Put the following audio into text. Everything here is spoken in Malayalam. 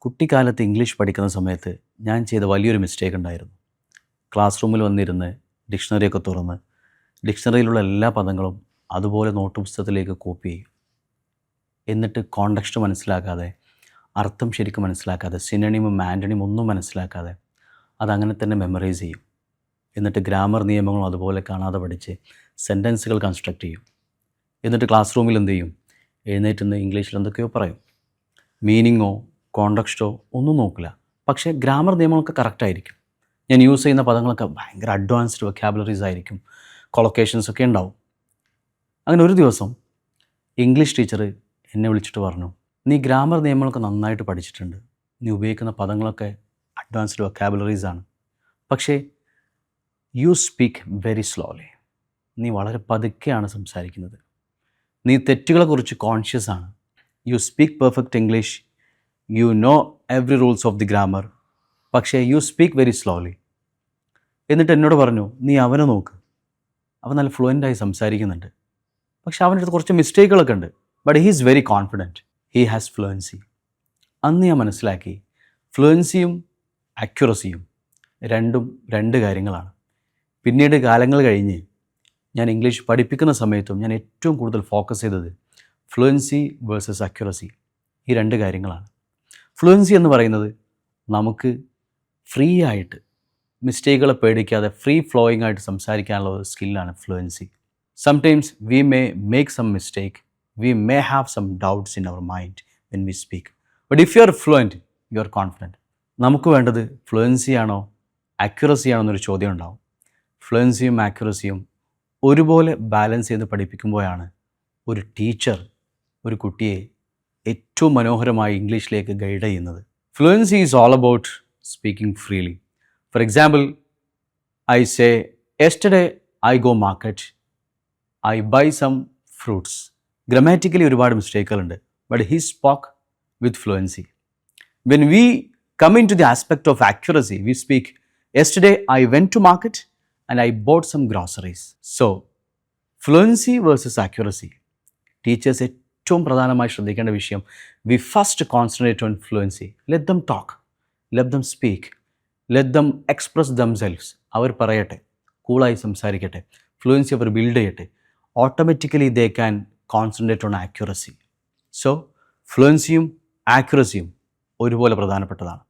കുട്ടിക്കാലത്ത് ഇംഗ്ലീഷ് പഠിക്കുന്ന സമയത്ത് ഞാൻ ചെയ്ത വലിയൊരു മിസ്റ്റേക്ക് ഉണ്ടായിരുന്നു. ക്ലാസ് റൂമിൽ വന്നിരുന്ന് ഡിക്ഷണറിയൊക്കെ തുറന്ന് ഡിക്ഷണറിയിലുള്ള എല്ലാ പദങ്ങളും അതുപോലെ നോട്ട് പുസ്തകത്തിലേക്ക് കോപ്പി ചെയ്യും. എന്നിട്ട് കോണ്ടക്സ്റ്റ് മനസ്സിലാക്കാതെ, അർത്ഥം ശരിക്കും മനസ്സിലാക്കാതെ, സിനണിമും ആൻ്റണിയും ഒന്നും മനസ്സിലാക്കാതെ അതങ്ങനെ തന്നെ മെമ്മറൈസ് ചെയ്യും. എന്നിട്ട് ഗ്രാമർ നിയമങ്ങളും അതുപോലെ കാണാതെ പഠിച്ച് സെൻറ്റൻസുകൾ കൺസ്ട്രക്റ്റ് ചെയ്യും. എന്നിട്ട് ക്ലാസ് റൂമിൽ എന്ത് ചെയ്യും? എഴുന്നേറ്റ് ഇംഗ്ലീഷിൽ എന്തൊക്കെയോ പറയും. മീനിങ്ങോ കോണ്ടക്സ്റ്റോ ഒന്നും നോക്കില്ല. പക്ഷേ ഗ്രാമർ നിയമങ്ങളൊക്കെ കറക്റ്റായിരിക്കും. ഞാൻ യൂസ് ചെയ്യുന്ന പദങ്ങളൊക്കെ ഭയങ്കര അഡ്വാൻസ്ഡ് വൊക്കാബുലറീസ് ആയിരിക്കും, കൊളൊക്കേഷൻസ് ഒക്കെ ഉണ്ടാവും. അങ്ങനെ ഒരു ദിവസം ഇംഗ്ലീഷ് ടീച്ചർ എന്നെ വിളിച്ചിട്ട് പറഞ്ഞു, നീ ഗ്രാമർ നിയമങ്ങളൊക്കെ നന്നായിട്ട് പഠിച്ചിട്ടുണ്ട്, നീ ഉപയോഗിക്കുന്ന പദങ്ങളൊക്കെ അഡ്വാൻസ്ഡ് വൊക്കാബുലറീസ് ആണ്, പക്ഷേ യു സ്പീക്ക് വെരി സ്ലോലി. നീ വളരെ പതുക്കെയാണ് സംസാരിക്കുന്നത്. നീ തെറ്റുകളെക്കുറിച്ച് കോൺഷ്യസ് ആണ്. You speak perfect English, you know every rules of the grammar, പക്ഷേ യു സ്പീക്ക് വെരി സ്ലോലി. എന്നിട്ട് എന്നോട് പറഞ്ഞു, നീ അവനെ നോക്ക്, അവൻ നല്ല ഫ്ലുവൻ്റായി സംസാരിക്കുന്നുണ്ട്, പക്ഷേ അവൻ്റെ അടുത്ത് കുറച്ച് മിസ്റ്റേക്കുകളൊക്കെ ഉണ്ട്, but he is very confident, he has fluency. അന്ന് ഞാൻ മനസ്സിലാക്കി, ഫ്ലുവൻസിയും അക്യുറസിയും രണ്ടും രണ്ട് കാര്യങ്ങളാണ്. പിന്നീട് കാലങ്ങൾ കഴിഞ്ഞ് ഞാൻ ഇംഗ്ലീഷ് പഠിപ്പിക്കുന്ന സമയത്തും ഞാൻ ഏറ്റവും കൂടുതൽ ഫോക്കസ് ചെയ്തത് ഫ്ലുവൻസി വേഴ്സസ് അക്യുറസി, ഈ രണ്ട് കാര്യങ്ങളാണ്. ഫ്ലുവൻസി എന്ന് പറയുന്നത് നമുക്ക് ഫ്രീ ആയിട്ട്, മിസ്റ്റേക്കുകളെ പേടിക്കാതെ ഫ്രീ ഫ്ലോയിങ് ആയിട്ട് സംസാരിക്കാനുള്ള ഒരു സ്കില്ലാണ് fluency. Sometimes we may make some mistake, we may have some doubts in our mind when we speak, but if you are fluent you are confident. നമുക്ക് വേണ്ടത് ഫ്ലുവൻസി ആണോ അക്യുറസി ആണോ എന്നൊരു ചോദ്യം ഉണ്ടാവും. ഫ്ലുവൻസിയും ആക്യുറസിയും ഒരുപോലെ ബാലൻസ് ചെയ്ത് പഠിപ്പിക്കുമ്പോഴാണ് ഒരു ടീച്ചർ ഒരു കുട്ടിയെ ഏറ്റവും മനോഹരമായി ഇംഗ്ലീഷിലേക്ക് ഗൈഡ് ചെയ്യുന്നത്. Fluency is all about speaking freely. For example, I say yesterday I go market, I buy some fruits. Grammatically ഒരുപാട് മിസ്റ്റേക്കുകളുണ്ട്, but he spoke with fluency. When we come into the aspect of accuracy, we speak yesterday I went to market and I bought some groceries. So, fluency versus accuracy. Teachers ഏറ്റവും പ്രധാനമായി ശ്രദ്ധിക്കേണ്ട വിഷയം, we first concentrate on fluency. Let them talk, let them speak, let them express themselves. അവർ പറയട്ടെ, കൂളായി സംസാരിക്കട്ടെ, ഫ്ലുവൻസി അവർ ബിൽഡ് ചെയ്യട്ടെ. Automatically they can concentrate on accuracy. So, ഫ്ലുവൻസിയും ആക്യുറസിയും ഒരുപോലെ പ്രധാനപ്പെട്ടതാണ്.